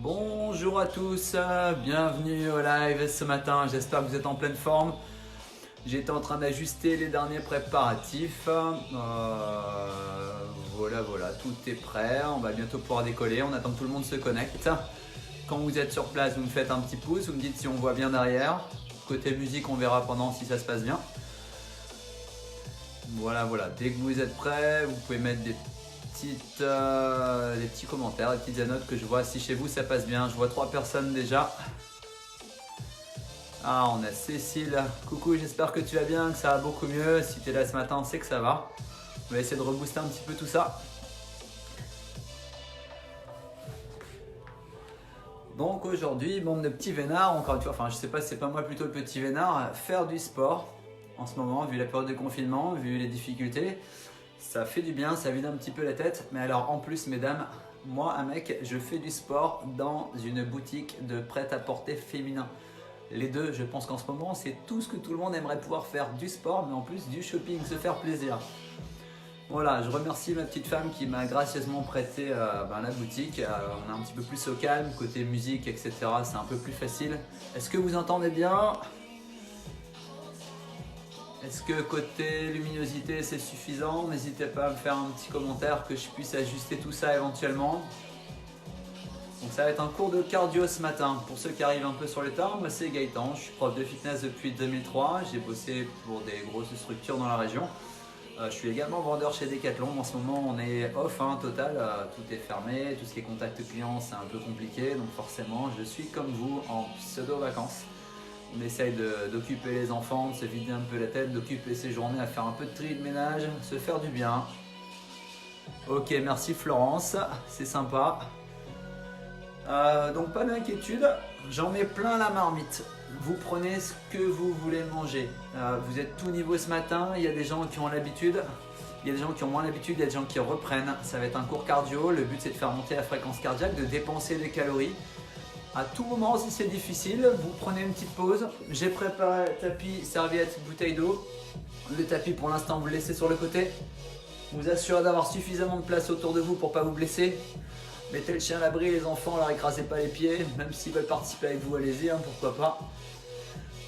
Bonjour à tous, bienvenue au live ce matin, j'espère que vous êtes en pleine forme. J'étais en train d'ajuster les derniers préparatifs, voilà, tout est prêt, on va bientôt pouvoir décoller, on attend que tout le monde se connecte. Quand vous êtes sur place, vous me faites un petit pouce, vous me dites si on voit bien derrière. Côté musique, on verra pendant si ça se passe bien. Voilà, dès que vous êtes prêts, vous pouvez mettre des petits commentaires, des petites notes que je vois si chez vous ça passe bien. Je vois 3 personnes déjà. Ah, on a Cécile. Coucou, j'espère que tu vas bien, que ça va beaucoup mieux. Si tu es là ce matin, c'est que ça va. On va essayer de rebooster un petit peu tout ça. Donc aujourd'hui, bande de petits vénards, encore une fois, enfin je sais pas si c'est pas moi plutôt le petit vénard, faire du sport en ce moment, vu la période de confinement, vu les difficultés. Ça fait du bien, ça vide un petit peu la tête. Mais alors en plus, mesdames, moi, un mec, je fais du sport dans une boutique de prêt-à-porter féminin. Les deux, je pense qu'en ce moment, c'est tout ce que tout le monde aimerait pouvoir faire, du sport, mais en plus du shopping, se faire plaisir. Voilà, je remercie ma petite femme qui m'a gracieusement prêté la boutique. On est un petit peu plus au calme, côté musique, etc. C'est un peu plus facile. Est-ce que vous entendez bien ? Est-ce que côté luminosité c'est suffisant? N'hésitez pas à me faire un petit commentaire que je puisse ajuster tout ça éventuellement. Donc ça va être un cours de cardio ce matin. Pour ceux qui arrivent un peu sur le tard, moi c'est Gaëtan, je suis prof de fitness depuis 2003. J'ai bossé pour des grosses structures dans la région. Je suis également vendeur chez Decathlon. En ce moment on est off total, tout est fermé, tout ce qui est contact client c'est un peu compliqué. Donc forcément je suis comme vous en pseudo vacances. On essaye d'occuper les enfants, de se vider un peu la tête, d'occuper ses journées à faire un peu de tri de ménage, se faire du bien. Ok, merci Florence, c'est sympa. Donc pas d'inquiétude, j'en mets plein la marmite. Vous prenez ce que vous voulez manger. Vous êtes tout niveau ce matin, il y a des gens qui ont l'habitude, il y a des gens qui ont moins l'habitude, il y a des gens qui reprennent. Ça va être un cours cardio, le but c'est de faire monter la fréquence cardiaque, de dépenser des calories. À tout moment, si c'est difficile, vous prenez une petite pause. J'ai préparé tapis, serviette, bouteille d'eau. Le tapis, pour l'instant, vous le laissez sur le côté. Vous assurez d'avoir suffisamment de place autour de vous pour ne pas vous blesser. Mettez le chien à l'abri, les enfants, leur écrasez pas les pieds. Même s'ils veulent participer avec vous, allez-y, pourquoi pas.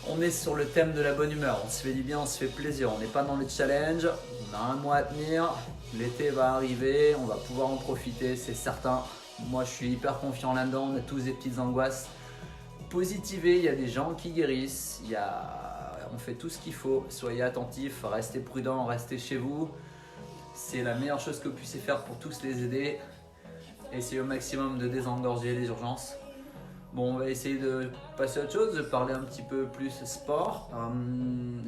On est sur le thème de la bonne humeur. On se fait du bien, on se fait plaisir. On n'est pas dans le challenge. On a un mois à tenir. L'été va arriver. On va pouvoir en profiter, c'est certain. Moi, je suis hyper confiant là-dedans. On a tous des petites angoisses. Positivez, il y a des gens qui guérissent. On fait tout ce qu'il faut. Soyez attentifs, restez prudents, restez chez vous. C'est la meilleure chose que vous puissiez faire pour tous les aider. Essayez au maximum de désengorger les urgences. Bon, on va essayer de passer à autre chose, de parler un petit peu plus sport.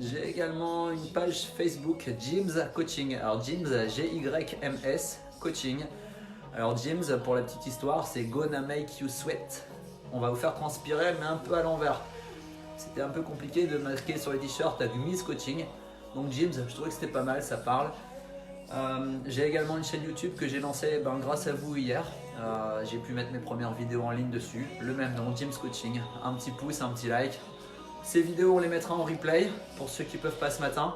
J'ai également une page Facebook, Gyms Coaching. Alors Gyms, G-Y-M-S, Coaching. Alors Gyms, pour la petite histoire, c'est Gonna Make You Sweat. On va vous faire transpirer, mais un peu à l'envers. C'était un peu compliqué de marquer sur les t-shirts avec Miss Coaching. Donc Gyms, je trouvais que c'était pas mal, ça parle. J'ai également une chaîne YouTube que j'ai lancée grâce à vous hier. J'ai pu mettre mes premières vidéos en ligne dessus. Le même nom, Gyms Coaching. Un petit pouce, un petit like. Ces vidéos, on les mettra en replay pour ceux qui ne peuvent pas ce matin.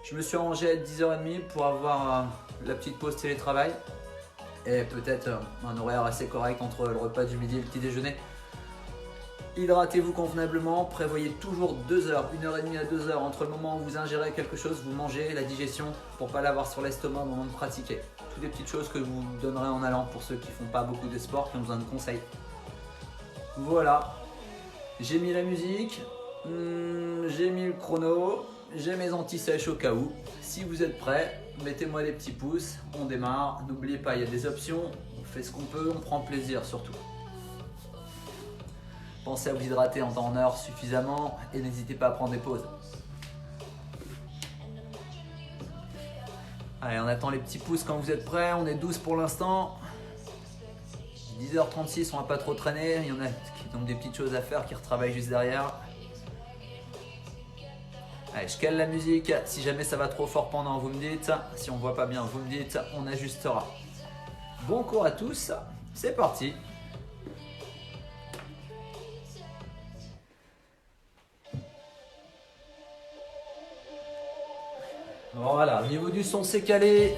Je me suis arrangé à 10h30 pour avoir la petite pause télétravail. Et peut-être un horaire assez correct entre le repas du midi et le petit déjeuner. Hydratez-vous convenablement, prévoyez toujours 2 heures, 1h30 à 2 heures entre le moment où vous ingérez quelque chose, vous mangez, la digestion, pour ne pas l'avoir sur l'estomac au moment de pratiquer. Toutes les petites choses que je vous donnerai en allant pour ceux qui ne font pas beaucoup de sport, qui ont besoin de conseils. Voilà, j'ai mis la musique, j'ai mis le chrono, j'ai mes anti-sèches au cas où. Si vous êtes prêts, mettez-moi des petits pouces, on démarre. N'oubliez pas, il y a des options, on fait ce qu'on peut, on prend plaisir surtout. Pensez à vous hydrater en temps en heure suffisamment et n'hésitez pas à prendre des pauses. Allez, on attend les petits pouces quand vous êtes prêts, on est 12 pour l'instant. 10h36, on va pas trop traîner, il y en a qui ont des petites choses à faire, qui retravaillent juste derrière. Allez, je cale la musique, si jamais ça va trop fort pendant, vous me dites. Si on voit pas bien, vous me dites, on ajustera. Bon cours à tous, c'est parti. Voilà, au niveau du son c'est calé.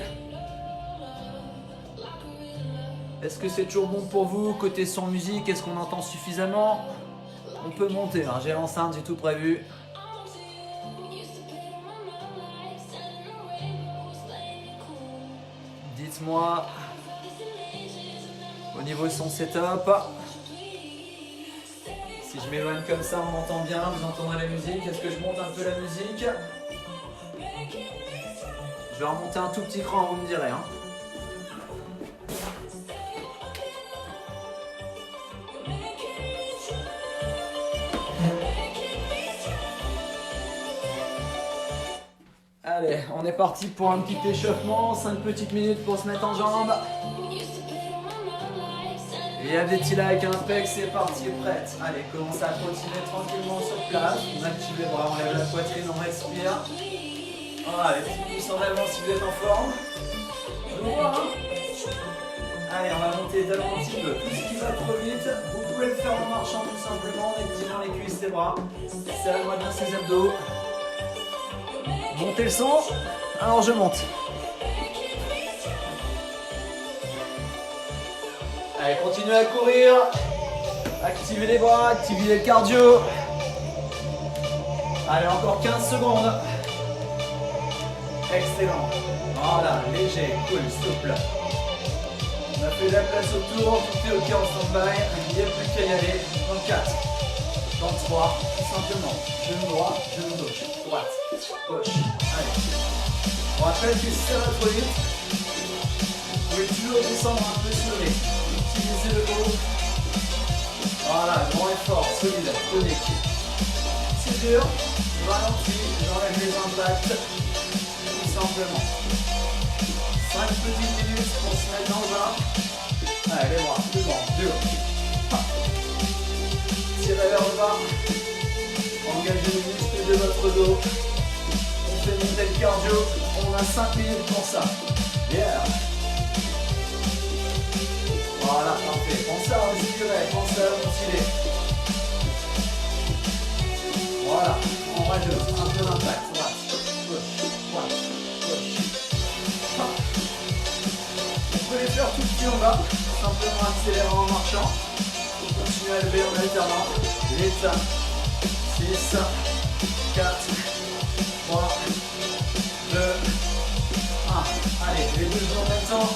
Est-ce que c'est toujours bon pour vous? Côté son musique, est-ce qu'on entend suffisamment? On peut monter, hein. J'ai l'enceinte, j'ai tout prévu. Dites-moi au niveau de son setup. Si je m'éloigne comme ça, on m'entend bien, vous entendrez la musique. Est-ce que je monte un peu la musique? Je vais remonter un tout petit cran, vous me direz. Hein. Allez, on est parti pour un petit échauffement, 5 petites minutes pour se mettre en jambes. Et avait-il avec un pec, c'est parti, prête. Allez, commencez à continuer tranquillement sur place. On active les bras, on lève la poitrine, on respire. Voilà, les petits pouces en avant si vous êtes en forme. Je vous vois, hein. Allez, on va monter les talons un petit peu. Tout ce qui va trop vite, vous pouvez le faire en marchant tout simplement, en étirant les cuisses des bras. Serrez-moi bien ces abdos. Montez le son. Alors je monte. Allez, continuez à courir. Activez les bras, activez le cardio. Allez, encore 15 secondes. Excellent. Voilà, léger, cool, souple. On a fait de la place autour, tout est ok en stand-by. Il n'y a plus qu'à y aller. Dans 4, dans 3, tout simplement. Genou droit, genou gauche, droite, gauche. Allez. On rappelle que si ça va trop vite, vous pouvez toujours descendre un peu sur le nez. Utilisez le haut. Voilà, grand effort, solide, tonique. C'est dur, ralenti, j'enlève les impacts. Tout simplement. 5 petites minutes pour se mettre dans le bain. Allez, les bras, devant, dur. Tirez vers le bas. Engagez les muscles de votre dos. On fait monter le cardio. On a 5 minutes pour ça. Yeah. Voilà, parfait. Pensez à respirer, pensez à ventiler. Voilà, on rajoute un peu d'impact. Droite, gauche, droite, gauche. On peut les faire tout petits en bas, simplement accélérer en marchant. Continuez à lever en alternant. 8, 6, 4, 3, 2, 1. Allez, les deux en même temps.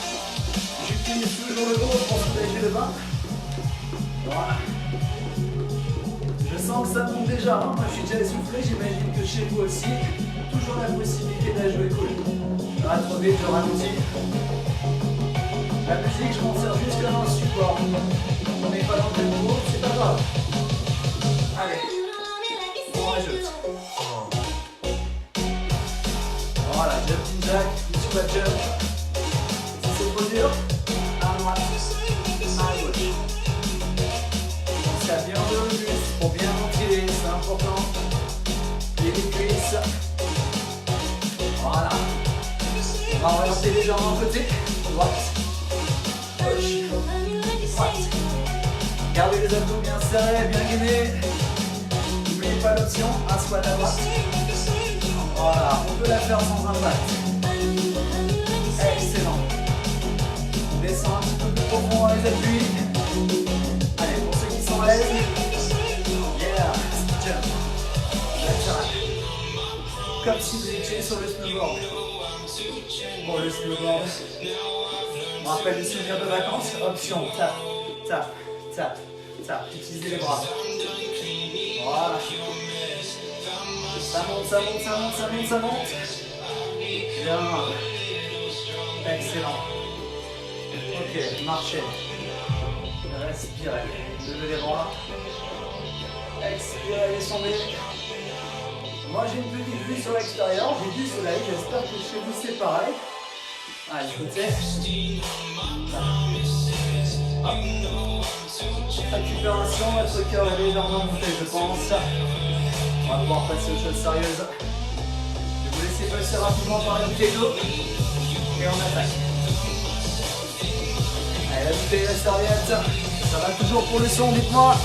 J'utilise toujours le haut pour soulager le bas. Voilà. Je sens que ça monte déjà. Hein. Moi, je suis déjà essoufflé. J'imagine que chez vous aussi. Toujours la possibilité de la jouer cool. Ça va trop vite, je ralentis. La musique, je m'en sers juste comme un support. On n'est pas dans le tempo, c'est pas grave. Allez, on rajoute. Voilà, jumping jack, squat jump. Si c'est trop dur, à droite, à gauche. Pensez à bien ouvrir le buste pour bien ventiler, c'est important. Et les cuisses. Voilà. On va orienter les jambes d'un côté, droite, gauche, droite. Gardez les abdos bien serrés, bien gainés. N'oubliez pas l'option, un squat à droite. Voilà, on peut la faire sans impact. Excellent. On descend un petit peu plus profond dans les appuis. Allez, pour ceux qui sont à l'aise. Yeah, jump. Comme si vous étiez sur le snowboard. Bon, le snowboard. On rappelle les souvenirs de vacances. Option, tap, tap, tap, tap. Utilisez les bras. Voilà. Ça monte, ça monte, ça monte, ça monte, ça monte. Bien. Excellent. Ok, marchez. Respirez. Levez les bras. Expirez, descendez. Moi j'ai une petite vue sur l'extérieur, j'ai du soleil, j'espère que chez vous c'est pareil. Allez, écoutez. Récupération, votre cœur est légèrement monté, je pense. On va pouvoir passer aux choses sérieuses. Je vais vous laisser passer rapidement par une keto. Et on attaque. Allez, la bouteille et la serviette. Ça va toujours pour le son, dites-moi.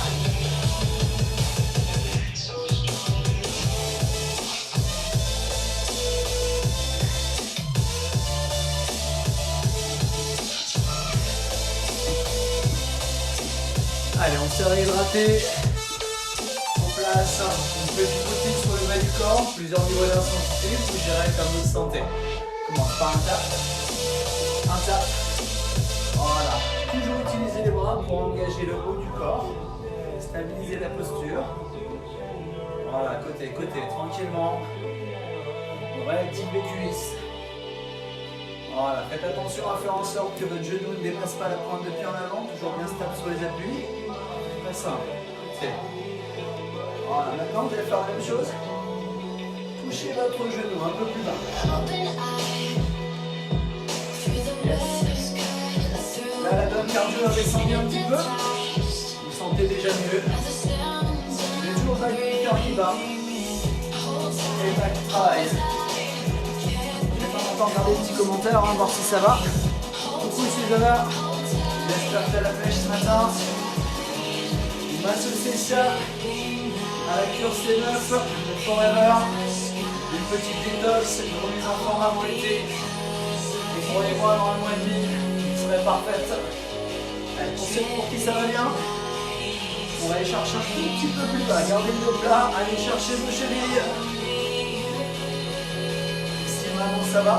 Allez, on s'est réhydraté. On place une petite routine sur le bas du corps, plusieurs niveaux d'intensité, vous gérez comme vous le sentez. On commence par un tap. Un tap. Voilà. Toujours utiliser les bras pour engager le haut du corps. Stabiliser la posture. Voilà, côté, tranquillement. Réactive les cuisses. Voilà, faites attention à faire en sorte que votre genou ne dépasse pas la pointe de pied en avant, toujours bien stable sur les appuis. Très simple. Voilà, maintenant vous allez faire la même chose. Touchez votre genou un peu plus bas. Yes. Là, la donne cardio a descendu un petit peu. Vous sentez déjà mieux. J'ai toujours back du cœur qui bat. Et back qui travaille. On va regarder les petits commentaires, hein, voir si ça va. Coucou Sylvana, j'espère que tu as la pêche ce matin. Une associé ça à la cure C9 de Forever. Une petite détox, une remise en forme avant l'été. Et pour les mois, dans un mois et demi, qui serait parfaite. Allez, pour qui ça va bien, on va aller chercher un tout petit peu plus bas. Gardez le dos plat, allez chercher vos chevilles. Ça va.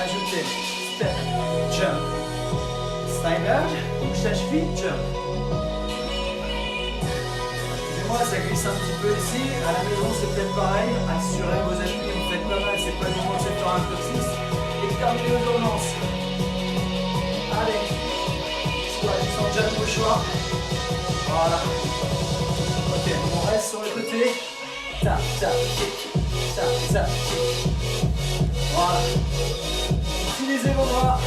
Ajoutez step, jump, slider, bouge ta cheville, jump. Excusez-moi, ça glisse un petit peu ici. À la maison, c'est peut-être pareil. Assurez vos appuis, vous faites pas mal. C'est pas du moins 7 heures 1 6. Et terminez vos tournances. Allez. Soit sans jump au choix. Voilà. Ok, on reste sur le côté. Tap, tap, kick. Tap, tap, kick. Voilà. Utilisez vos bras.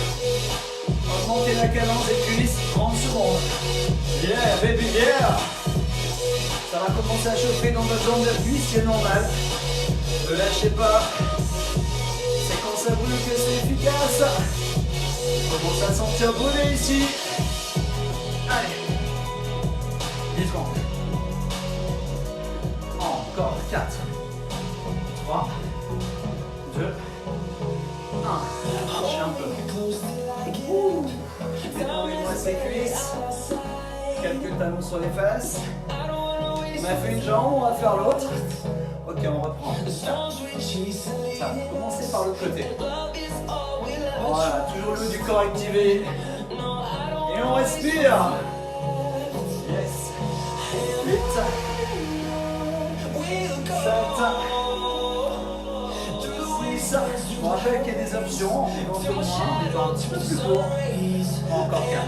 Augmentez la cadence des cuisses. 30 secondes. Yeah, baby, yeah. Ça va commencer à chauffer dans votre jambe d'appui, c'est normal. Ne lâchez pas. C'est quand ça brûle que c'est efficace. On commence à sentir brûler ici. Allez. 10 secondes. Encore 4. 3. 2. 1. Marchez un peu. Détendez-moi ses cuisses. Quelques talons sur les fesses. On a fait une jambe, on va faire l'autre. Ok, on reprend. Ça, commencez par l'autre côté. Voilà, toujours le haut du corps activé. Et on respire. Yes. 8. 7. Je vous rappelle qu'il y a des options, éventuellement un petit peu plus court. Encore 4.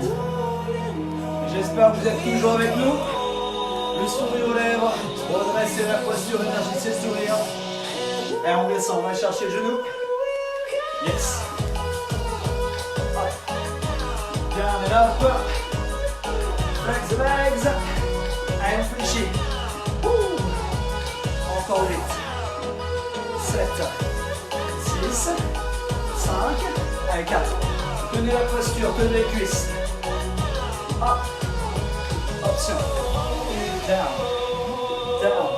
J'espère que vous êtes toujours avec nous. Le sourire aux lèvres, redressez la posture, énergissez le sourire. Et on descend, on va chercher le genou. Yes. Hop. Down and up. Flex the legs. And fléchis. Encore 8. 7. 6, 5, allez 4. Tenez la posture, tenez les cuisses. Hop. Option. Down. Down.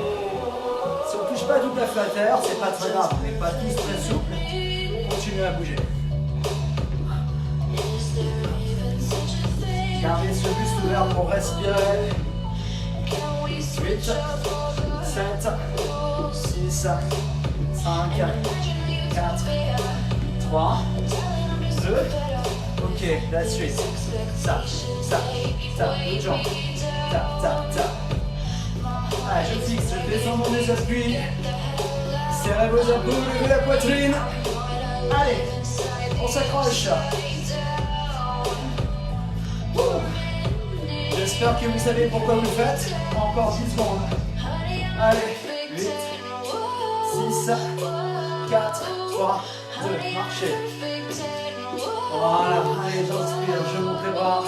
Si on ne touche pas toute la terre, c'est pas très grave. On n'est pas tous très souples. Continuez à bouger. Gardez ce buste ouvert pour respirer. 8, 7, 6, 5, 4, 3, 2, ok, la suite. Ça, l'autre jambe. Tap. Allez, je fixe, je descends dans mes appuis. Serrez vos abdos, levez la poitrine. Allez, on s'accroche. J'espère que vous savez pourquoi vous le faites. Encore 10 secondes. Allez, 8, 6, 4, 3, 2, marchez. Voilà, allez, j'inspire, je monte les bras.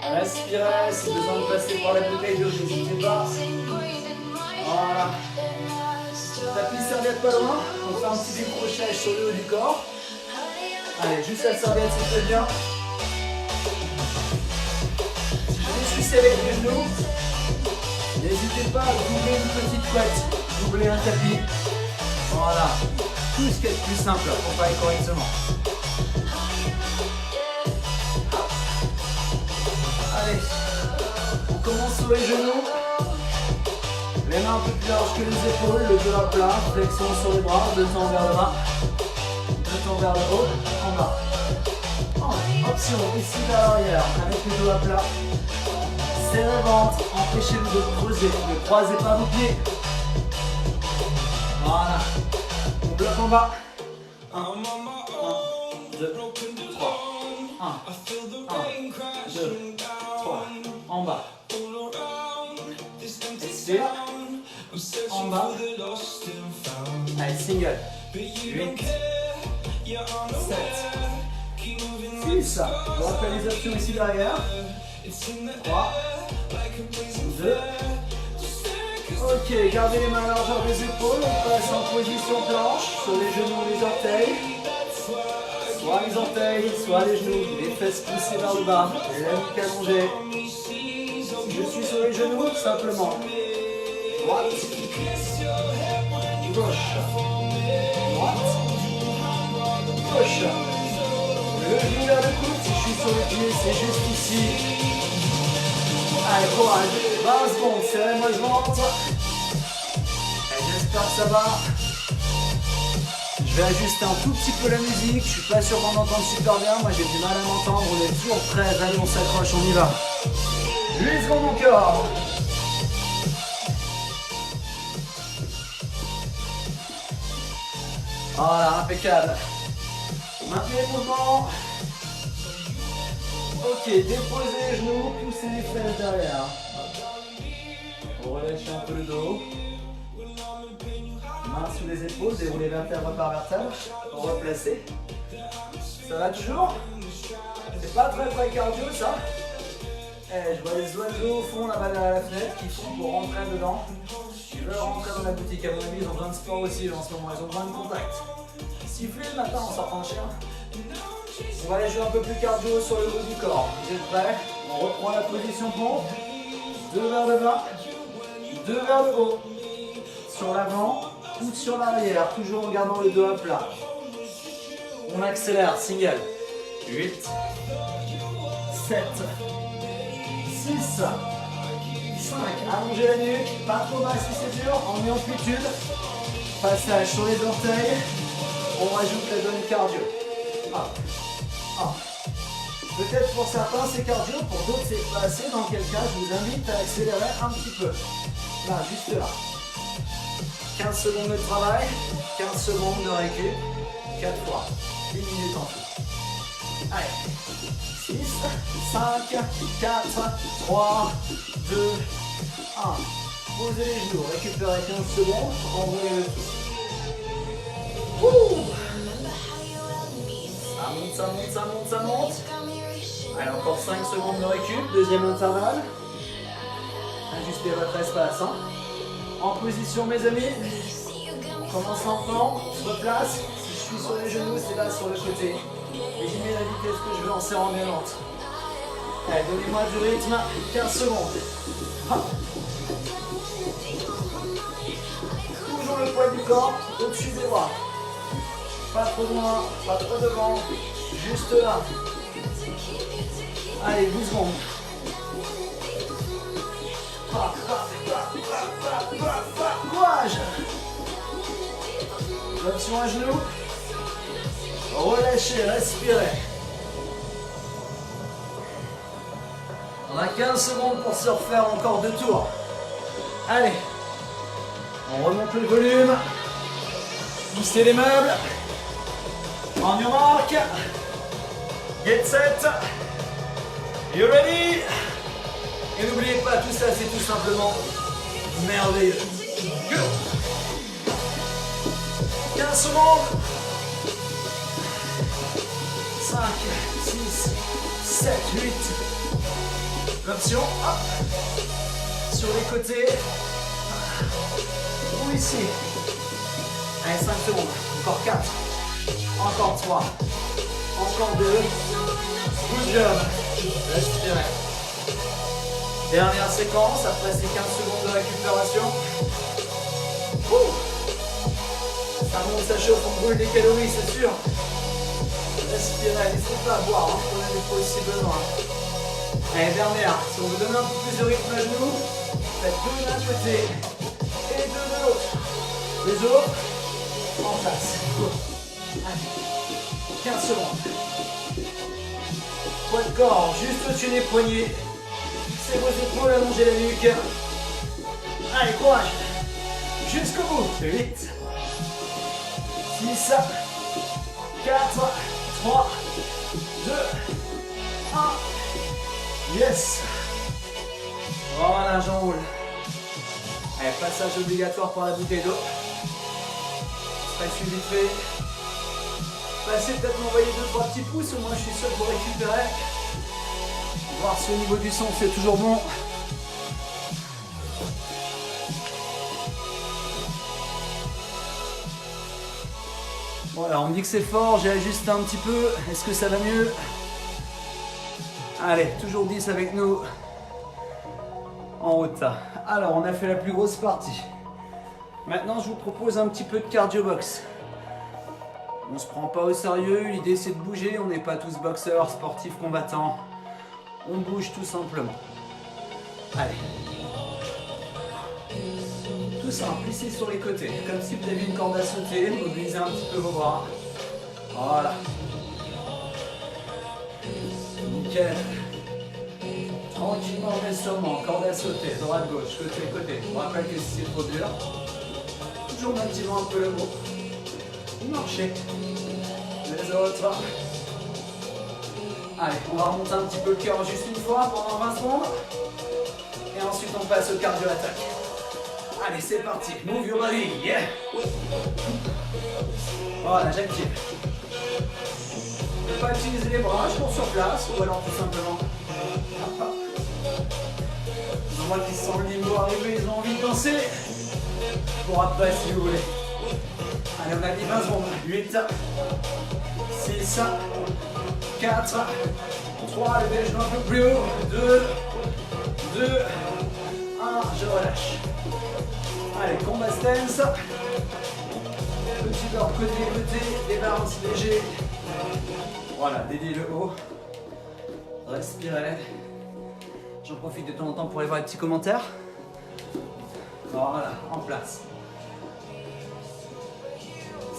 Respirez, si besoin de passer par la bouteille d'eau, n'hésitez pas. Voilà. Tapis serviette pas loin, on fait un petit décrochage sur le haut du corps. Allez, juste la serviette, c'est très bien. Je vais sucer avec les genoux. N'hésitez pas à doubler une petite couette, doubler un tapis. Voilà, tout ce qui est le plus simple pour parler correctement. Allez, sur les genoux. Les mains un peu plus larges que les épaules, le dos à plat, flexion sur les bras, deux temps vers le bas, deux temps vers le haut, en bas. Option, ici vers l'arrière, avec le dos à plat. Serrez le ventre, empêchez-vous de creuser, ne croisez pas vos pieds. Voilà. On bloque en bas. 1, 2, 3. 1, 2, 3. En bas. Expire. En bas. Allez, single. 8, 7, 6. Je rappelle les options ici derrière. 3, 2. Ok, gardez les mains à la largeur des épaules. On passe en position planche. Sur les genoux, les orteils. Soit les orteils, soit les genoux. Les fesses poussées vers le bas. La nuque allongée. Je suis sur les genoux, simplement. Droite. Gauche. Droite. Gauche. Le genou vers le coude. Si je suis sur le pied, c'est juste ici. Allez, courage. 20 secondes. Serrez-moi le ventre. J'espère que ça va. Je vais ajuster un tout petit peu la musique. Je suis pas sûr d'en entendre super bien. Moi, j'ai du mal à m'entendre. On est toujours prêts. Allez, on s'accroche, on y va. 8 secondes encore. Voilà, impeccable. Maintenez le mouvement. Ok, déposez les genoux, poussez les fesses derrière. On relâche un peu le dos. Main sous les épaules, déroulez vertèbre par vertèbre. Replacez. Ça va toujours? C'est pas très cardio ça. Je vois les oiseaux au fond là-bas derrière la fenêtre qui font pour rentrer dedans. Ils veulent rentrer dans la boutique. À mon avis, ils ont besoin de sport aussi en ce moment. Ils ont besoin de contact. Sifflez le matin en sortant de chien. On va aller jouer un peu plus cardio sur le haut du corps. Vous êtes prêts? On reprend la position pompe. 2 vers le bas, 2 vers le haut. Sur l'avant ou sur l'arrière, toujours en gardant le dos à plat. On accélère, single. 8, 7, 6, 5. Allongez la nuque, pas trop bas si c'est dur, en amplitude. Passage sur les orteils. On rajoute la zone cardio. Peut-être pour certains c'est cardio, pour d'autres c'est pas assez, dans quel cas je vous invite à accélérer un petit peu. Là, juste là. 15 secondes de travail, 15 secondes de récup, 4 fois, 1 minute en tout. Allez, 6, 5, 4, 3, 2, 1. Posez les genoux, récupérez 15 secondes, renvoyez le tout. Ça monte. Allez, encore 5 secondes de récup, deuxième intervalle. Ajustez votre espace. En position, mes amis. On commence lentement, on se replace. Si je suis sur les genoux, c'est là sur le côté. Et j'y mets la vitesse que je veux en serrant bien lente. Allez, donnez-moi du rythme, 15 secondes. Toujours le poids du corps au-dessus des bras. Pas trop loin, pas trop devant, juste là. Allez, 12 secondes. Courage. Option à genoux. Relâchez, respirez. On a 15 secondes pour se refaire encore 2 tours. Allez. On remonte le volume. Poussez les meubles. On your mark. Get set. You ready? Et n'oubliez pas, tout ça c'est tout simplement merveilleux. Go! 15 secondes. 5, 6, 7, 8. L'option, hop. Sur les côtés. Ou ici. Allez, 5 secondes. Encore 4. Encore 3. Encore 2. Good job. Respirez. Dernière séquence, après ces 15 secondes de récupération. Ça monte, ça chauffe, on brûle des calories, c'est sûr. Respirez, laissez pas boire, prenez des fois si besoin. Allez, dernière. Si on vous donne un peu plus de rythme à genoux, faites deux d'un côté et deux de l'autre. Les autres, en face. Allez, 15 secondes. Poids de corps, juste au-dessus des poignets. C'est vos épaules, allongez la nuque. Allez, courage. Jusqu'au bout. 8, 6, 4, 3, 2, 1. Yes. Voilà, j'enroule. Allez, passage obligatoire pour la bouteille d'eau. Stress vite fait. Passez peut-être m'envoyer 2-3 petits pouces, au moins je suis sûr que vous récupérez. Voir si au niveau du son c'est toujours bon. Voilà, on me dit que c'est fort, j'ai ajusté un petit peu. Est-ce que ça va mieux? Allez, toujours 10 avec nous. En route. Alors, on a fait la plus grosse partie. Maintenant, je vous propose un petit peu de cardio box. On se prend pas au sérieux, l'idée c'est de bouger, on n'est pas tous boxeurs, sportifs, combattants. On bouge tout simplement. Allez. Tout simple, plissez sur les côtés, comme si vous aviez une corde à sauter, mobilisez un petit peu vos bras. Voilà. Nickel. Tranquillement mais sûrement, corde à sauter, droite, gauche, côté, côté. Je vous rappelle que si c'est trop dur, toujours motivant un peu le gros. Vous marchez. Les autres. Allez, on va remonter un petit peu le cœur juste une fois pendant 20 secondes. Et ensuite on passe au cardio attaque. Allez, c'est parti. Move your body. Yeah. Voilà, j'active. Ne pas utiliser les bras, je cours sur place ou alors tout simplement. Pour moi qui sent le limbo arriver, ils ont envie de danser. Pour après si vous voulez. Allez, on a dit 20 secondes. 8, 6, 4, 3, levez les genoux un peu plus haut. 2, 1, je relâche. Allez, combat stance. Petit bord côté, des balances légers. Voilà, dédiez le haut. Respirez. J'en profite de temps en temps pour aller voir les petits commentaires. Voilà, en place.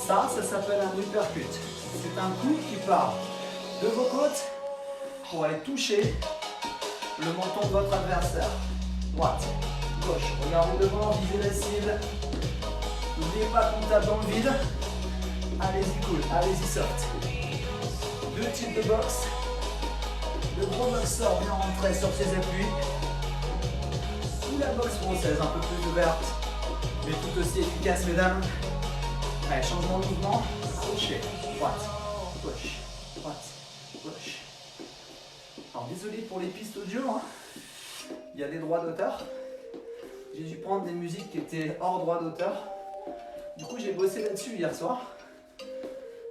Ça s'appelle un uppercut. C'est un coup qui part de vos côtes pour aller toucher le menton de votre adversaire. Droite, gauche, regardez devant, visez la cible. N'oubliez pas qu'on tape dans le vide. Allez-y cool, allez-y soft. Deux types de boxe. Le gros boxeur bien rentré sur ses appuis. Ou la boxe française un peu plus ouverte, mais tout aussi efficace, mesdames. Allez, changement de mouvement. Crochet, droite, gauche, droite, gauche. Alors désolé pour les pistes audio, hein. Il y a des droits d'auteur. J'ai dû prendre des musiques qui étaient hors droit d'auteur. Du coup j'ai bossé là-dessus hier soir.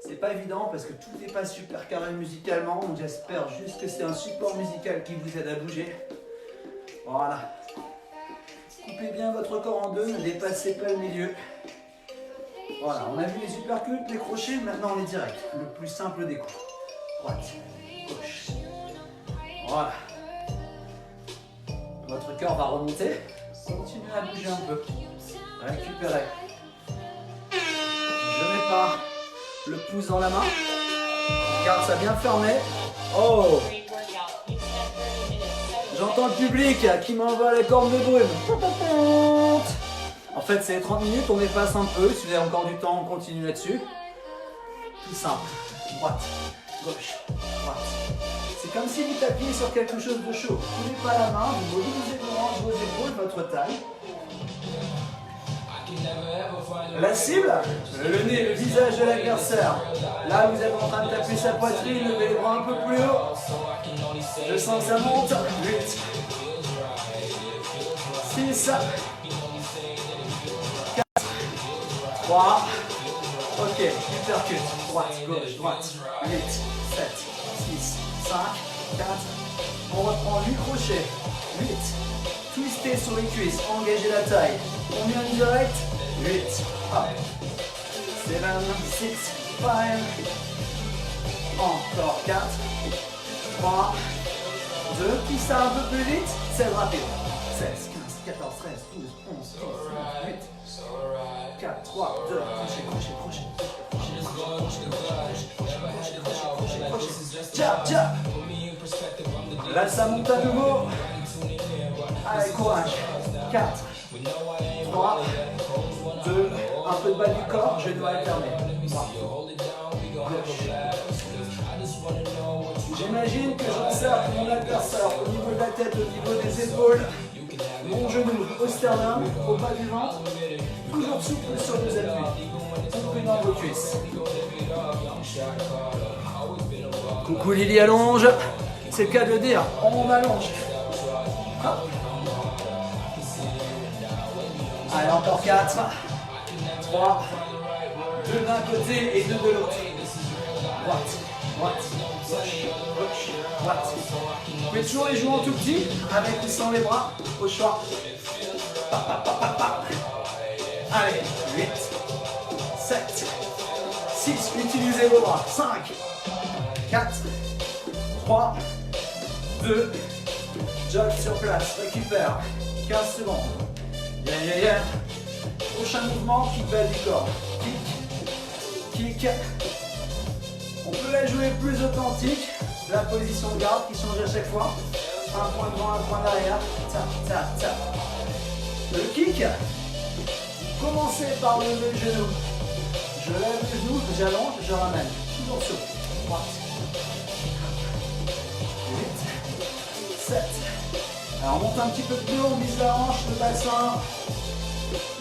C'est pas évident parce que tout n'est pas super carré musicalement, donc j'espère juste que c'est un support musical qui vous aide à bouger. Voilà. Coupez bien votre corps en deux, ne dépassez pas le milieu. Voilà, on a vu les uppercuts, les crochets, maintenant on est direct. Le plus simple des coups. Droite, gauche. Voilà. Votre cœur va remonter. Continuez à bouger un peu. Récupérez. Je ne mets pas le pouce dans la main. Garde ça bien fermé. Oh! J'entends le public qui m'envoie les cornes de brume. En fait, c'est 30 minutes, on dépasse un peu. Si vous avez encore du temps, on continue là-dessus. Tout simple. Droite, gauche, droite. C'est comme si vous tapiez sur quelque chose de chaud. Vous n'oubliez pas la main, vous mobilisez vos hanches, vos épaules, votre taille. La cible, le nez, le visage de l'adversaire. Là, vous êtes en train de taper sa poitrine, levez les bras un peu plus haut. Je sens que ça monte. 8, 6, 4, 3, ok, uppercut, droite, gauche, droite, 8, 7, 6, 5, 4, on reprend 8 crochets, 8, twistez sur les cuisses, engagez la taille, on vient direct, 8, hop, 7, 6, 5, encore 4, 3, 2, qui ça un peu plus vite, c'est rapide. 16, 15, 14, 13, 12, 11, 12, 8, 4, 3, 2, crochet. Jab, jab. Là, ça monte à nouveau. Allez, courage. 4, 3, 2, un peu de bas du corps, genou alterné. J'imagine que j'encercle mon adversaire au niveau de la tête, au niveau des épaules. Mon genou au sternum, au bas du ventre. Toujours souple sur les appuis. Compris dans vos cuisses. Coucou Lily allonge. C'est le cas de le dire. On allonge. Hop. Allez, encore 4, 3, 2 d'un côté et 2 de l'autre. Droite, gauche, droite. Vous pouvez toujours les jouer en tout petit, avec ou sans les bras, au choix. Allez, 8, 7, 6, utilisez vos bras. 5, 4, 3, 2, jog sur place, récupère. 15 secondes. Yeah. Prochain mouvement, kick bas du corps. Kick. On peut la jouer plus authentique. La position de garde qui change à chaque fois. Un point devant, un point derrière. Tap. Le kick. Commencez par lever le genou. Je lève le genou, j'allonge, je ramène. Toujours sur. Droite. 8, 7. Alors on monte un petit peu plus haut, on vise la hanche, le bassin.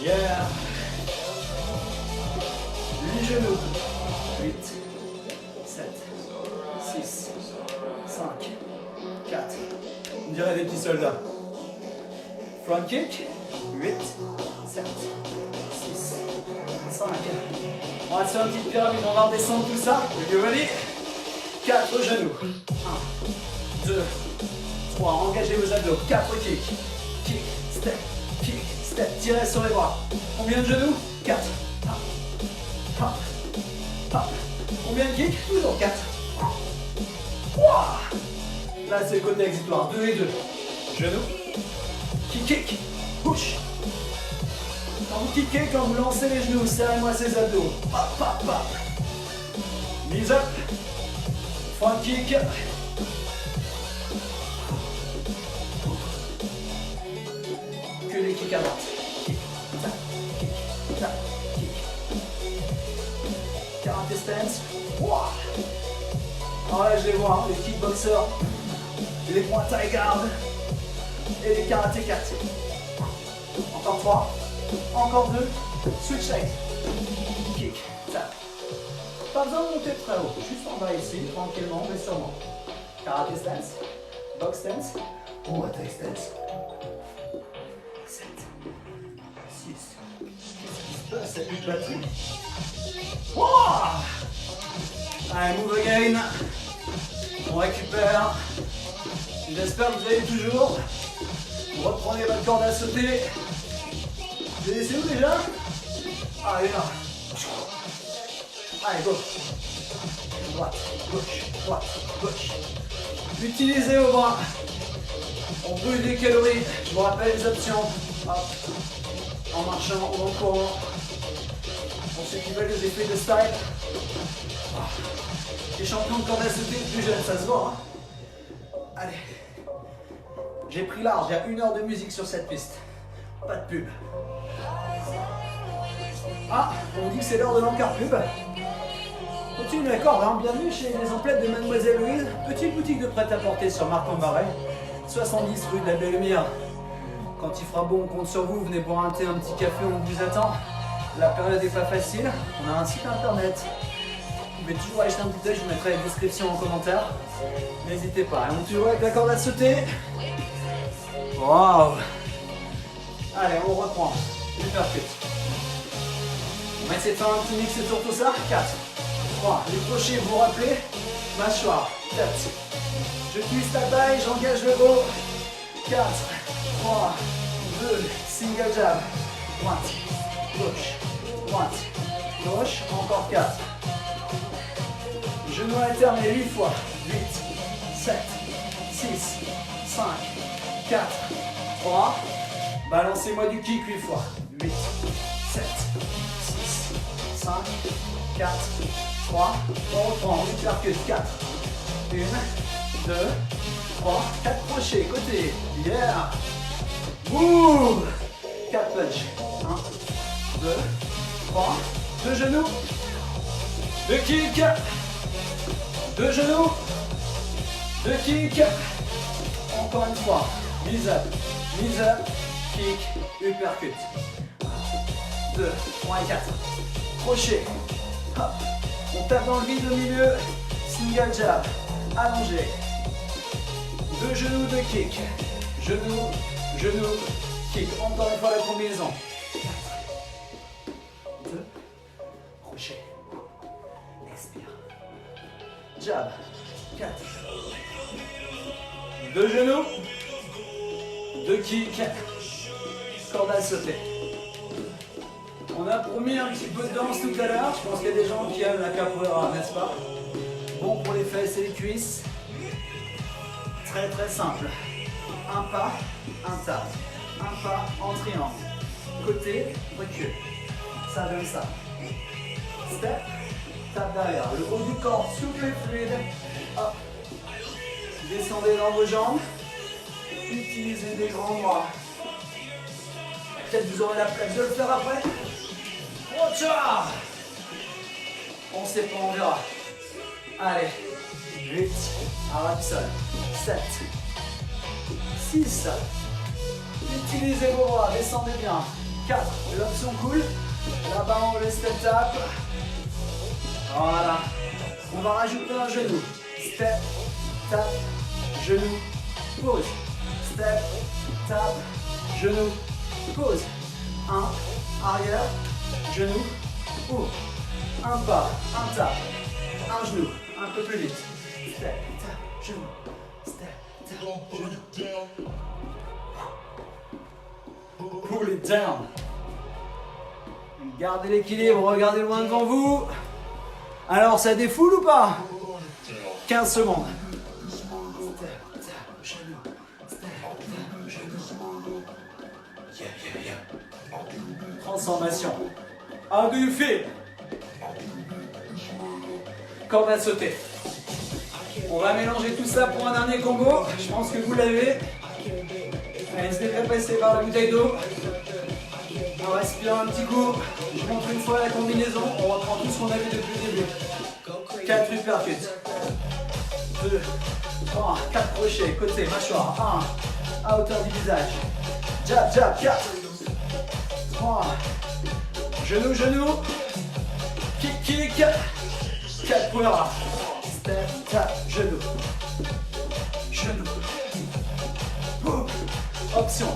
Yeah. 8 genoux. 8, 7, 6, 5, 4. On dirait des petits soldats. Front kick. 8, 7, 6, 5. On va se faire une petite pyramide, on va redescendre tout ça. You ready? 4 genoux. 1, 2, 3. Engagez vos abdos. 4 kicks. Kick, step. Tirez sur les bras. Combien de genoux? 4. Hop. Combien de kicks? Toujours 4. Là, c'est le côté exitoire. 2 et 2. Genoux. Kick. Push. Quand vous kickez, quand vous lancez les genoux, serrez-moi ces abdos. Hop. Knees up. Front kick. Que les kicks à droite. Kick. Karate stance. Alors là, je les vois, les kickboxers, les points taille garde et les karatékas. Encore 3, encore 2, switch side. Kick, tap. Pas besoin de monter très haut, juste en bas ici, tranquillement mais sûrement. Karate stance, box stance, Muay Thai stance. 7, 6, qu'est-ce qui se passe? C'est une batterie. Allez, move again. On récupère. J'espère que vous allez toujours. Vous reprenez votre corde à sauter. Vous avez laissé où déjà? Allez là. Allez, gauche. Droite, gauche. Utilisez vos bras. On brûle des calories. Je vous rappelle les options. Hop. En marchant ou en courant. Pour ceux qui veulent les effets de style. Les champions de corde à sauter plus jeunes, ça se voit. Allez. J'ai pris large, il y a 1 heure de musique sur cette piste. Pas de pub. On dit que c'est l'heure de l'encart pub. Continue la corde, hein. Bienvenue chez les emplettes de Mademoiselle Louise. Petite boutique de prêt-à-porter sur Marc-en-Barret. 70 rue de la Belle-Mire. Quand il fera beau, on compte sur vous. Venez boire un thé, un petit café, on vous attend. La période n'est pas facile. On a un site internet. Vous pouvez toujours aller jeter un petit œil, je vous mettrai la description en commentaire. N'hésitez pas. On toujours avec la corde à sauter. Waouh! Allez, on reprend. Super fit. On va essayer de faire un petit mix autour de tout ça. 4, 3, les crochets, vous vous rappelez. Mâchoire, tête. Je twist la taille, j'engage le haut. 4, 3, 2, single jab. Droite, gauche, encore 4. Genoux alternes 8 fois. 8, 7, 6, 5, 4, 3. Balancez-moi du kick 8 fois. 8, 7, 6, 5, 4, 3. On reprend, on hypercute. 4, 1, 2, 3, 4 crochets, côté. Yeah. Ouh. 4 punch. 1, 2, 3. 2 genoux. 2 kicks. 2 genoux. 2 kicks. Encore une fois. Mise up, kick, uppercut. 2, 3 et 4. Crochet. Hop. On tape dans le vide au milieu. Single jab. Allongé. 2 genoux, 2 kicks. Genoux, genoux, kick. Encore une fois la combinaison. 2. Crochet. Expire. Jab. 4. 2 genoux. 2 kicks. Corde à sauter. On a promis un petit peu de danse tout à l'heure. Je pense qu'il y a des gens qui aiment la capoeira, n'est-ce pas? Bon pour les fesses et les cuisses. Très très simple. Un pas, un tap. Un pas en triangle. Côté, recul. Ça donne ça. Step, tap derrière. Le haut du corps souple et fluide. Hop. Descendez dans vos jambes. Utilisez des grands bras. Peut-être vous aurez la place de le faire après. Ocha! On sait pas, on verra. Allez. 8. Arrête sol. 7. 6. Utilisez vos bras. Descendez bien. 4. L'option cool. Là-bas, on laisse step tap. Voilà. On va rajouter un genou. Step, tap, genou, pause. Step, tap, genou, pause. 1, arrière, genou, ouvre. Un pas, un tap, un genou, un peu plus vite. Step, tap, genou, step, tap, genou. Pull it down. Gardez l'équilibre, regardez loin devant vous. Alors, ça défoule ou pas? 15 secondes. Transformation. How do you feel? Corde à sauter. On va mélanger tout ça pour un dernier combo. Je pense que vous l'avez. Allez, n'hésitez pas à passer par la bouteille d'eau. On respire un petit coup. Je montre une fois la combinaison. On reprend tout ce qu'on a vu depuis le début. 4 uppercuts. 2, 3, 4 crochets. Côté, mâchoire. 1. À hauteur du visage. Jab, jab, 4. 3. Genou, genou. Kick, kick. Capoeira. Step, tap, genou. Genou. Boum. Option.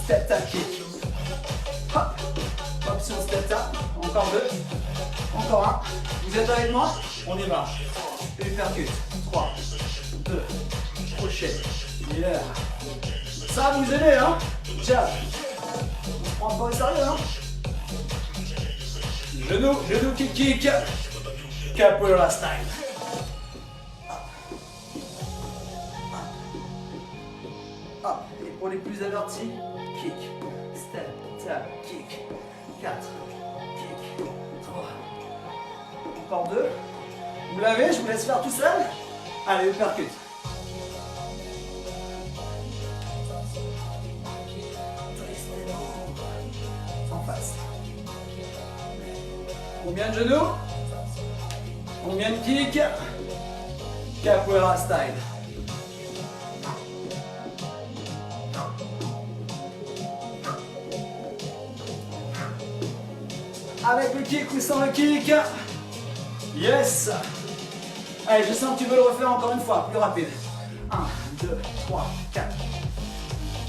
Step, tap, kick. Hop. Option, step, tap. Encore 2. Encore 1. Vous êtes avec moi? On y va. Uppercut. 3, 2, crochet. Yeah. Ça va vous aider, hein? Jab. On se prend pas au sérieux, hein? Genou, genou, kick, kick. Capoeira style. Hop. Et pour les plus avertis, kick, step, tap, kick. 4, kick, 3. Encore 2. Vous l'avez, je vous laisse faire tout seul. Allez, uppercut. En face. Combien de genoux? Combien de kicks? Capoeira style. Avec le kick ou sans le kick? Yes! Allez, je sens que tu veux le refaire encore une fois, plus rapide. 1, 2, 3, 4.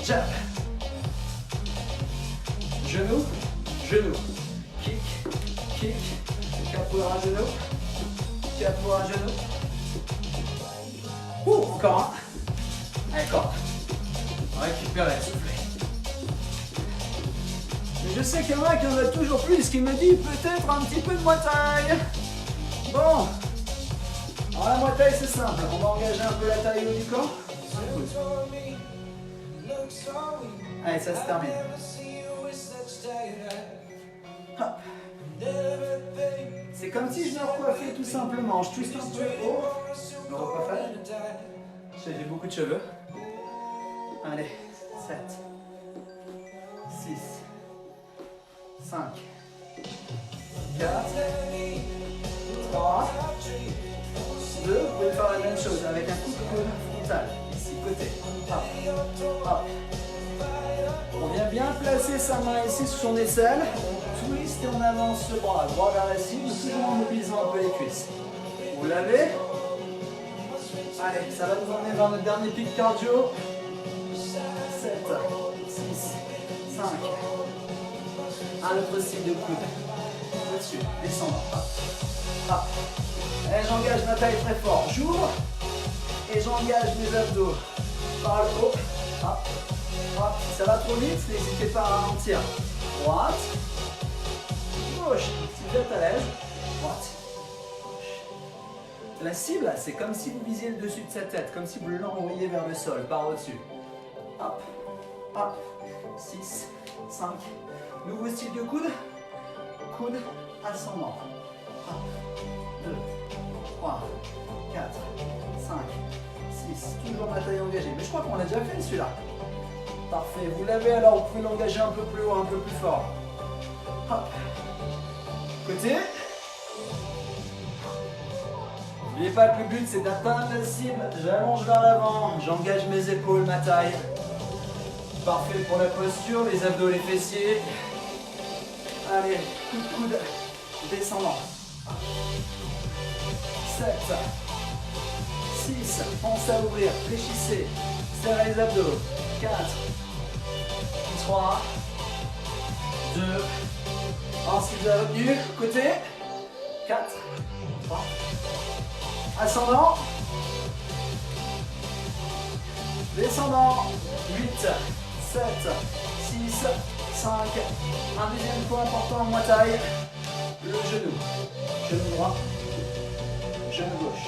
Jab. Genou, genou. Kick, kick. Capoeira genou. Capoeira genou. Encore un. D'accord. On va récupérer, souffler. Mais je sais qu'il y en a qui en veulent toujours plus, qui me dit peut-être un petit peu de Muay Thai. Bon. Alors la Muay Thai c'est simple, on va engager un peu la taille haut du corps, Allez, ça se termine. Hop. C'est comme si je me recoiffais tout simplement. Je twiste un peu haut. Je me recoiffe. J'ai beaucoup de cheveux. Allez, 7, 6, 5, 4, 3, 2. Vous pouvez faire la même chose avec un coup de coude frontal. Ici, côté. Hop, hop. On vient bien placer sa main ici sur son aisselle. On twist et on avance ce bras droit vers la cible, toujours en mobilisant un peu les cuisses. Vous l'avez? Allez, ça va nous emmener vers notre dernier pic cardio. 7, 6, 5. Un autre style de coude. Au-dessus, descendant. Hop. Et j'engage ma taille très fort. J'ouvre et j'engage mes abdos par le haut. Hop. Hop. Si ça va trop vite, n'hésitez pas à ralentir. Droite. Gauche. Si vous êtes à l'aise. Droite. Gauche. La cible, c'est comme si vous visiez le dessus de sa tête, comme si vous l'envoyiez vers le sol, par au-dessus. Hop. Hop. 6, 5. Nouveau style de coude. Coude ascendant. 1, 2, 3, 4, 5, 6. Toujours ma taille engagée. Mais je crois qu'on l'a déjà fait celui-là. Parfait. Vous l'avez alors, vous pouvez l'engager un peu plus haut, un peu plus fort. Hop. Côté. N'oubliez pas que le but c'est d'atteindre la cible. J'allonge vers l'avant. J'engage mes épaules, ma taille. Parfait pour la posture, les abdos, les fessiers. Allez, coup de coude descendant. 7, 6, pensez à ouvrir, fléchissez, serrez les abdos. 4, 3, 2, ensuite vous avez retenu, côté. 4, 3, ascendant. Descendant. 8, 7, 6, 5. Un deuxième point important, moi taille. Le genou. Genou droit. Genou gauche.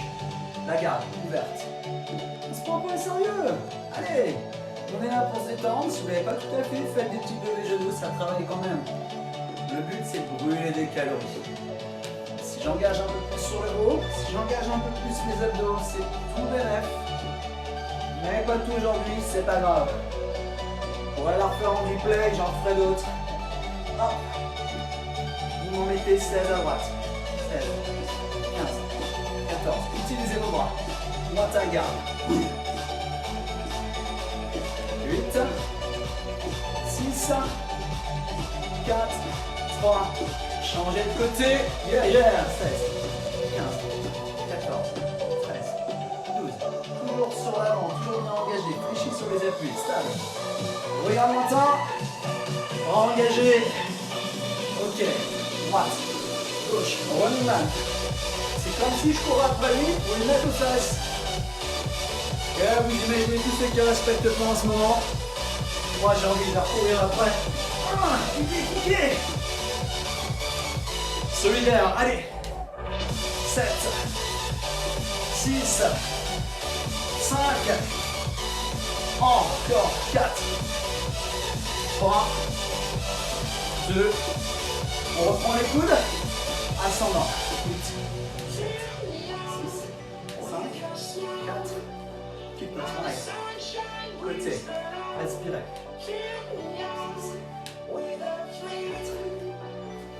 La garde ouverte. On se prend pas au sérieux. Allez, on est là pour se détendre. Si vous ne l'avez pas tout à fait, faites des petits levées genoux, ça travaille quand même. Le but c'est de brûler des calories. Si j'engage un peu plus sur le haut, si j'engage un peu plus mes abdos, c'est tout bénef. Mais pas tout aujourd'hui, c'est pas grave. On va la refaire en replay, j'en ferai d'autres. Hop. Vous m'en mettez 16 à droite. 16, 15, 14. Utilisez vos bras. Droite à garde. 8, 6, 4, 3. Changez de côté. Yeah, yeah. 16, 15, 14, 13, 12. Toujours sur l'avant, toujours bien engagé. Fléchis sur les appuis. Stable. Regarde maintenant. Engagé. Ok. Droite. Gauche. Running man. C'est comme si je courais après lui pour lui mettre aux fesses. Et vous imaginez tous ceux qui ne respectent pas en ce moment. Moi j'ai envie de leur courir après. Ah, piqué. Solidaire. Allez. 7. 6. 5. Encore 4. 3, 2, on reprend les coudes, ascendant, 8, 7, 6, 5, 4, keep it nice, côté, respirez, 6,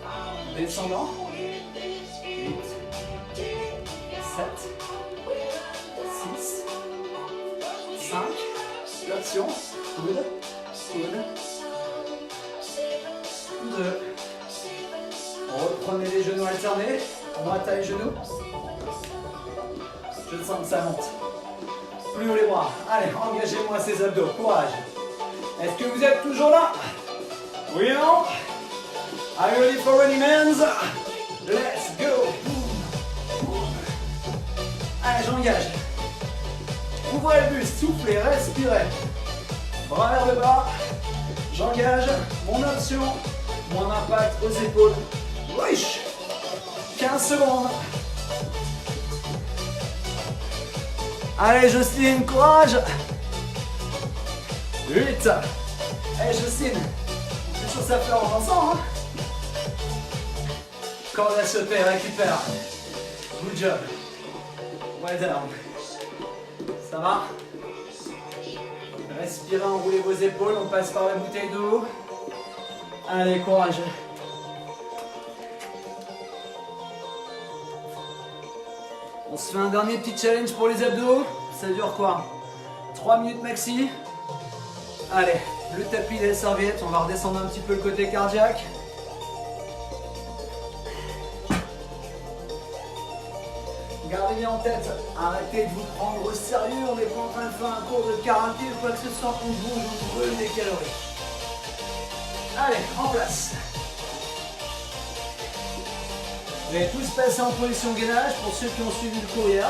4, descendant, 8, 7, 6, 5, l'option, coude, coude, 2. Reprenez les genoux alternés. Moi taille genoux. Je sens que ça monte. Plus haut les bras. Allez, engagez-moi ces abdos. Courage. Est-ce que vous êtes toujours là? Oui ou non? Are you ready for running hands? Let's go. Allez, j'engage. Ouvrez le buste, soufflez, respirez. Bras vers le bas. J'engage mon option. Mon impact aux épaules. Wesh. 15 secondes. Allez Jocelyne, courage. 8. Allez, Justine, les choses à faire en dansant, hein. Corde à sauter, récupère. Good job. Well down. Ça va? Respirez, enroulez vos épaules, on passe par la bouteille d'eau. Allez, courage. On se fait un dernier petit challenge pour les abdos. Ça dure quoi? 3 minutes maxi. Allez, le tapis et la serviette, on va redescendre un petit peu le côté cardiaque. Gardez bien en tête, arrêtez de vous prendre au sérieux, on n'est pas en train de faire un cours de karaté ou quoi que ce soit, on bouge, on brûle des calories. Allez, en place. Vous allez tous passer en position gainage pour ceux qui ont suivi le cours hier.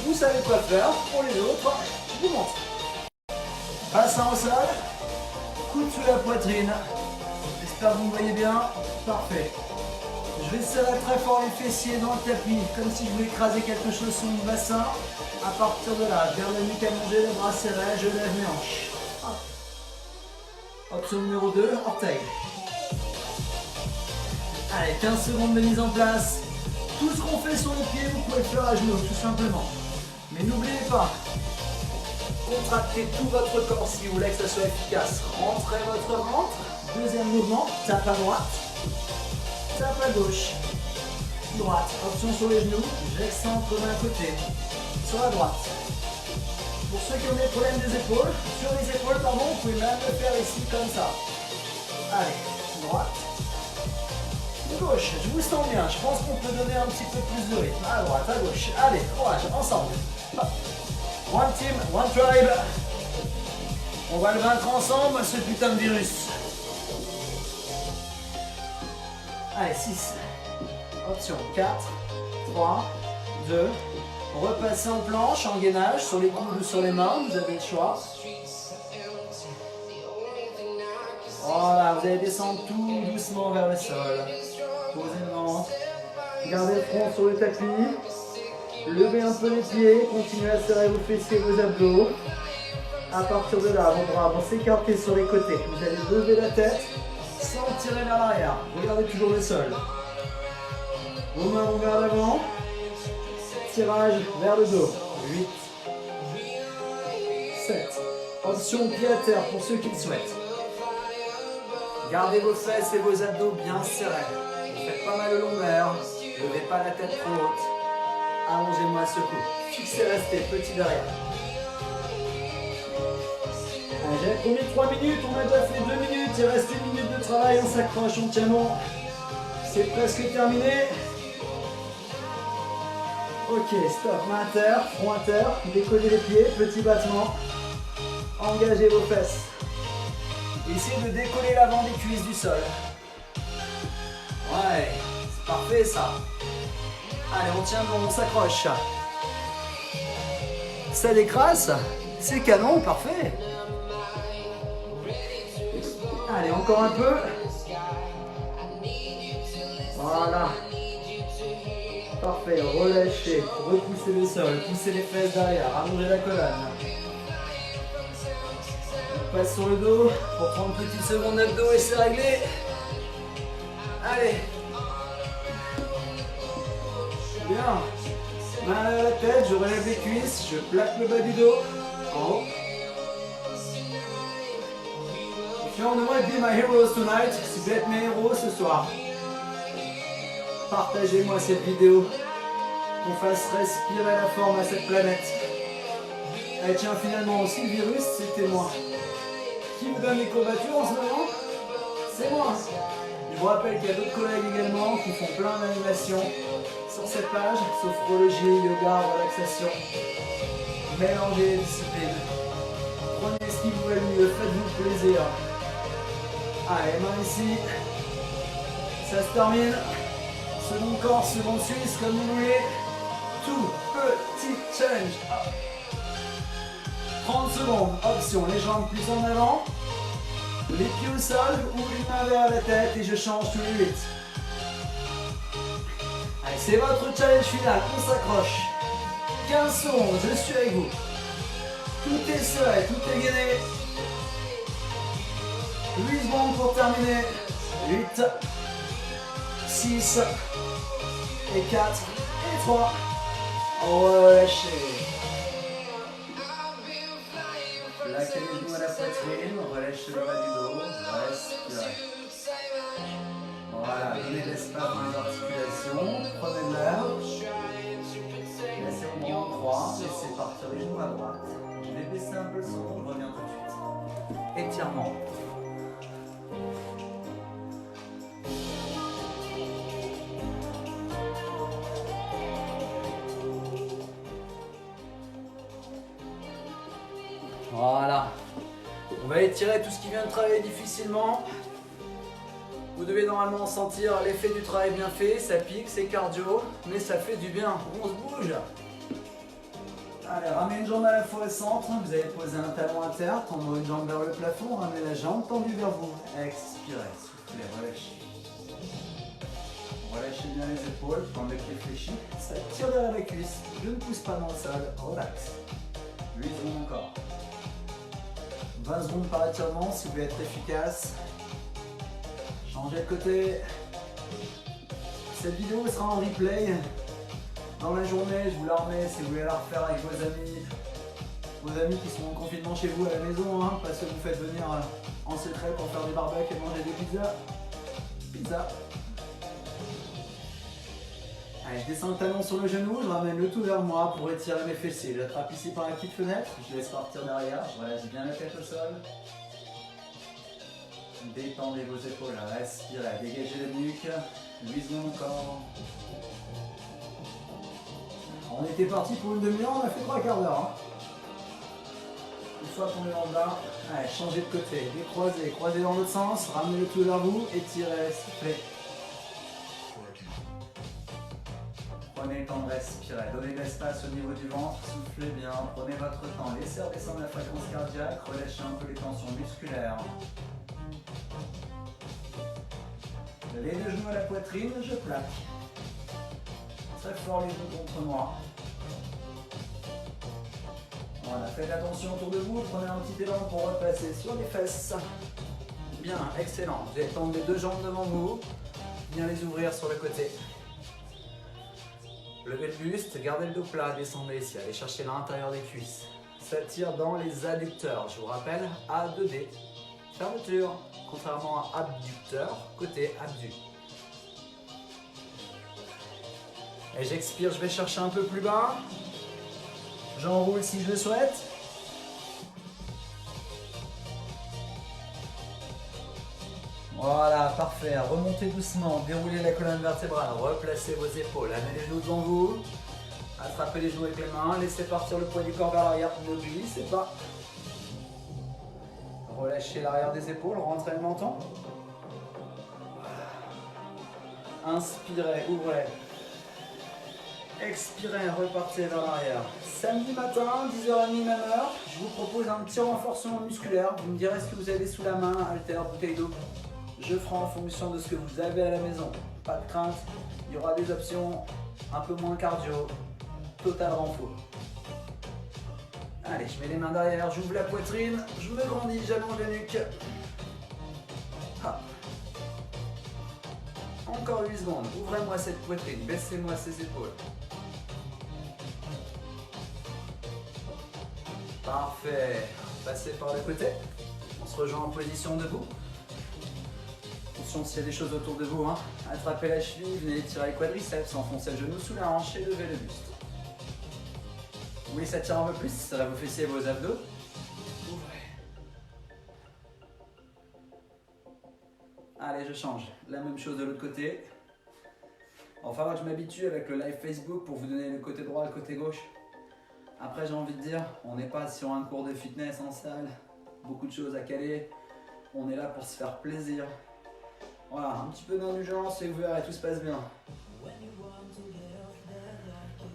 Vous savez quoi faire, pour les autres, je vous montre. Bassin au sol, coude sous la poitrine. J'espère que vous me voyez bien, parfait. Je vais serrer très fort les fessiers dans le tapis, comme si je voulais écraser quelque chose sur mon bassin. À partir de là, je garde la nuque allongée, les bras serrés, je lève mes hanches. Option numéro 2, orteil. Allez, 15 secondes de mise en place. Tout ce qu'on fait sur les pieds, vous pouvez le faire à genoux, tout simplement. Mais n'oubliez pas, contractez tout votre corps si vous voulez que ça soit efficace. Rentrez votre ventre. Deuxième mouvement, tape à droite. Tape à gauche, droite, option sur les genoux, j'excentre d'un côté, sur la droite. Pour ceux qui ont des problèmes des épaules, sur les épaules, pardon, vous pouvez même le faire ici comme ça. Allez, droite, gauche, je vous sens bien, je pense qu'on peut donner un petit peu plus de rythme. À droite, à gauche, allez, courage, ensemble. Hop. One team, one tribe. On va le vaincre ensemble, ce putain de virus. Allez, 6. Option 4, 3, 2. Repassez en planche, en gainage, sur les coudes ou sur les mains, vous avez le choix. Voilà, vous allez descendre tout doucement vers le sol. Posez le ventre. Gardez le front sur le tapis. Levez un peu les pieds, continuez à serrer vos fessiers, vos abdos. À partir de là, vos bras vont s'écarter sur les côtés. Vous allez lever la tête. Sans tirer vers l'arrière, regardez toujours le sol. Vos mains vont vers l'avant. Tirage vers le dos. 8, 7. Option pied à terre pour ceux qui le souhaitent. Gardez vos fesses et vos abdos bien serrés. Ne faites pas mal de longueur. Ne levez pas la tête trop haute. Allongez-moi ce coup. Fixez, restez, petit derrière. J'ai promis 3 minutes, on a déjà fait 2 minutes, il reste 1 minute de travail, on s'accroche, on tient bon. C'est presque terminé. Ok, stop, main à terre, front à terre, décollez les pieds, petit battement. Engagez vos fesses. Essayez de décoller l'avant des cuisses du sol. Ouais, c'est parfait ça. Allez, on tient bon, on s'accroche. Ça décrasse, c'est canon, parfait. Allez, encore un peu. Voilà. Parfait, relâchez, repoussez le sol, poussez les fesses derrière, allongez la colonne. On passe sur le dos pour 30 petites secondes d'abdos et c'est réglé. Allez. Bien. Main à la tête, je relève les cuisses, je plaque le bas du dos. En haut. If you want to be my heroes tonight, si vous êtes mes héros ce soir, partagez-moi cette vidéo, qu'on fasse respirer la forme à cette planète. Et tiens, finalement aussi le virus, c'était moi. Qui vous donne les courbatures en ce moment? C'est moi. Je vous rappelle qu'il y a d'autres collègues également qui font plein d'animations sur cette page, sophrologie, yoga, relaxation. Mélangez les disciplines. Prenez ce qui vous va le mieux, faites-vous plaisir. Allez, main ici. Ça se termine. Second corps, seconde suisse, comme vous voulez. Tout petit challenge. 30 secondes. Option, les jambes plus en avant. Les pieds au sol ou une main vers la tête et je change tous les 8. Allez, c'est votre challenge final. On s'accroche. 15 secondes, je suis avec vous. Tout est serré, tout est gainé. 8 secondes pour terminer. 8, 6, et 4, et 3. Relâchez. Plaquez les genoux à la poitrine, relâchez le bas du dos, respirez. Voilà, donnez de l'espace dans les articulations, prenez de l'air. Laissez vos bras en croix, laissez partir les genoux à droite. Je vais baisser un peu le son, je reviens tout de suite. Étirement. Voilà. On va étirer tout ce qui vient de travailler difficilement. Vous devez normalement sentir l'effet du travail bien fait. Ça pique, c'est cardio, mais ça fait du bien. On se bouge. Allez, ramenez une jambe à la fois au centre. Vous allez poser un talon à terre, tendre une jambe vers le plafond. Ramenez la jambe tendue vers vous. Expirez, soufflez, relâchez. Relâchez bien les épaules, quand le pied fléchi. Ça tire derrière la cuisse. Je ne pousse pas dans le sol. Relax. 8 secondes encore. 20 secondes par étirement si vous voulez être efficace. Changez de côté. Cette vidéo sera en replay dans la journée. Je vous la remets si vous voulez la refaire avec vos amis qui sont en confinement chez vous à la maison, hein, parce que vous faites venir en secret pour faire des barbecues et manger des pizzas. Pizza. Allez, je descends le talon sur le genou, je ramène le tout vers moi pour étirer mes fessiers. J'attrape ici par la petite fenêtre, je laisse partir derrière, je relâche bien la tête au sol. Détendez vos épaules, respirez, dégagez la nuque. 8 secondes encore. On était parti pour une demi-heure, on a fait 3 quarts d'heure. Une fois qu'on est en bas, allez, changez de côté, décroisez, croisez dans l'autre sens, ramenez le tout vers vous, étirez, soufflez. Prenez le temps de respirer, donnez de l'espace au niveau du ventre, soufflez bien, prenez votre temps, laissez redescendre la fréquence cardiaque, relâchez un peu les tensions musculaires. Les deux genoux à la poitrine, je plaque. Très fort les genoux contre moi. Voilà, faites attention autour de vous, prenez un petit élan pour repasser sur les fesses. Bien, excellent. Vous allez tendre les deux jambes devant vous, bien les ouvrir sur le côté. Levez le buste, gardez le dos plat, descendez ici, allez chercher l'intérieur des cuisses. Ça tire dans les adducteurs, je vous rappelle, A2D. Fermeture, contrairement à abducteur, côté abdu. Et j'expire, je vais chercher un peu plus bas. J'enroule si je le souhaite. Voilà, parfait. Remontez doucement, déroulez la colonne vertébrale, replacez vos épaules, amenez les genoux devant vous. Attrapez les genoux avec les mains, laissez partir le poids du corps vers l'arrière, ne glissez pas. Relâchez l'arrière des épaules, rentrez le menton. Inspirez, ouvrez. Expirez, repartez vers l'arrière. Samedi matin, 10h30 même heure, je vous propose un petit renforcement musculaire. Vous me direz ce que vous avez sous la main, haltère, bouteille d'eau. Je ferai en fonction de ce que vous avez à la maison. Pas de crainte, il y aura des options un peu moins cardio, total renfort. Allez, je mets les mains derrière, j'ouvre la poitrine, je me grandis, j'allonge la nuque. Hop. Encore 8 secondes, ouvrez-moi cette poitrine, baissez-moi ces épaules. Parfait, passez par le côté, on se rejoint en position debout. Attention s'il y a des choses autour de vous, hein. Attrapez la cheville, venez étirer les quadriceps, enfoncez le genou sous la hanche et levez le buste. Vous voulez s'attirer un peu plus, ça va vous fesser vos abdos. Ouvrez. Allez, je change. La même chose de l'autre côté. Enfin, moi, je m'habitue avec le live Facebook pour vous donner le côté droit et le côté gauche. Après, j'ai envie de dire, on n'est pas sur un cours de fitness en salle. Beaucoup de choses à caler. On est là pour se faire plaisir. Voilà, un petit peu d'indulgence et vous verrez, tout se passe bien.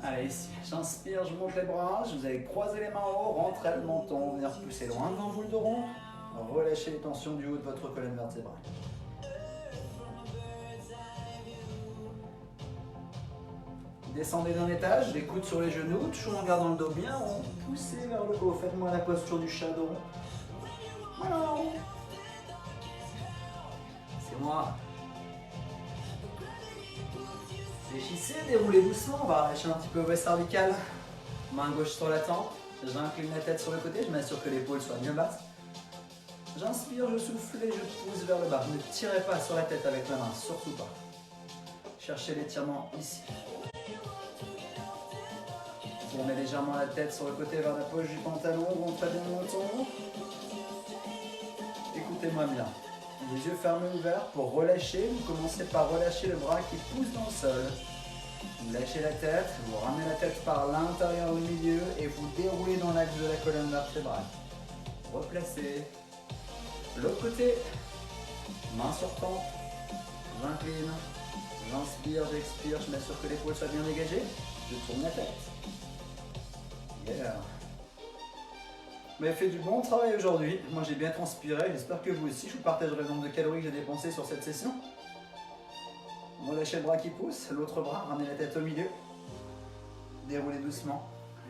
Allez, ici, j'inspire, je monte les bras, vous allez croiser les mains en haut, rentrer le menton, venir pousser loin devant vous le dos rond, relâchez les tensions du haut de votre colonne vertébrale. Descendez d'un étage, les coudes sur les genoux, toujours en gardant le dos bien rond, poussez vers le haut, faites-moi la posture du shadow. Voilà. moi. Fléchissez, déroulez doucement, on va relâcher un petit peu vos cervicales. Main gauche sur la tempe, j'incline la tête sur le côté, je m'assure que l'épaule soit bien basse. J'inspire, je souffle et je pousse vers le bas. Ne tirez pas sur la tête avec la main, surtout pas. Cherchez l'étirement ici. Tournez légèrement la tête sur le côté vers la poche du pantalon, rentrez bien le menton. Écoutez-moi bien. Les yeux fermés ouverts pour relâcher. Vous commencez par relâcher le bras qui pousse dans le sol. Vous lâchez la tête, vous ramenez la tête par l'intérieur au milieu et vous déroulez dans l'axe de la colonne vertébrale. Replacez. L'autre côté. Main sur tempe. J'incline. J'inspire, j'expire. Je m'assure que l'épaule soit bien dégagée. Je tourne la tête. Yeah. Vous m'avez fait du bon travail aujourd'hui. Moi j'ai bien transpiré. J'espère que vous aussi. Je vous partagerai le nombre de calories que j'ai dépensées sur cette session. Relâchez le bras qui pousse. L'autre bras, ramenez la tête au milieu. Déroulez doucement.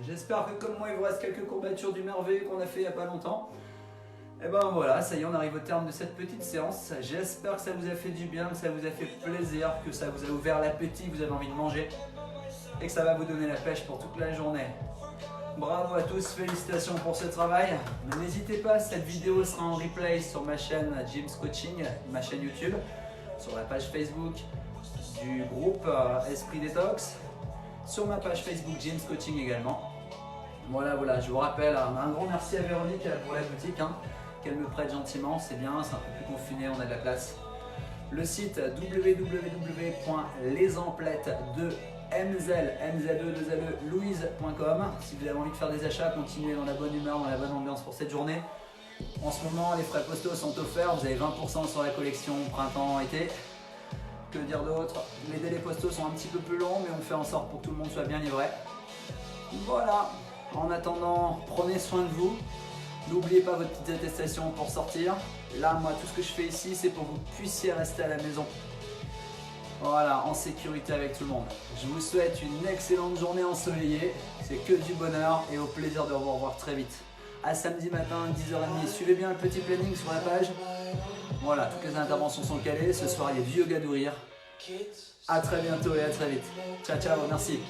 J'espère que comme moi il vous reste quelques courbatures du merveilleux qu'on a fait il n'y a pas longtemps. Et ben voilà, ça y est, on arrive au terme de cette petite séance. J'espère que ça vous a fait du bien, que ça vous a fait plaisir, que ça vous a ouvert l'appétit, que vous avez envie de manger et que ça va vous donner la pêche pour toute la journée. Bravo à tous, félicitations pour ce travail. N'hésitez pas, cette vidéo sera en replay sur ma chaîne Jim's Coaching, ma chaîne YouTube, sur la page Facebook du groupe Esprit Détox, sur ma page Facebook Jim's Coaching également. Voilà, je vous rappelle, un grand merci à Véronique pour la boutique, qu'elle me prête gentiment, c'est bien, c'est un peu plus confiné, on a de la place. Le site www.lesemplettes2mzel.louise.com. Si vous avez envie de faire des achats, continuez dans la bonne humeur, dans la bonne ambiance pour cette journée. En ce moment, les frais postaux sont offerts, vous avez 20% sur la collection printemps-été. Que dire d'autre? Les délais postaux sont un petit peu plus longs, mais on fait en sorte pour que tout le monde soit bien livré. Voilà, en attendant, prenez soin de vous. N'oubliez pas votre petite attestation pour sortir. Là, moi, tout ce que je fais ici, c'est pour que vous puissiez rester à la maison. Voilà, en sécurité avec tout le monde. Je vous souhaite une excellente journée ensoleillée. C'est que du bonheur et au plaisir de vous revoir très vite. À samedi matin, 10h30. Suivez bien le petit planning sur la page. Voilà, toutes les interventions sont calées. Ce soir, il y a du yoga du rire. A très bientôt et à très vite. Ciao, ciao, merci.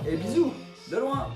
Et bisous, de loin.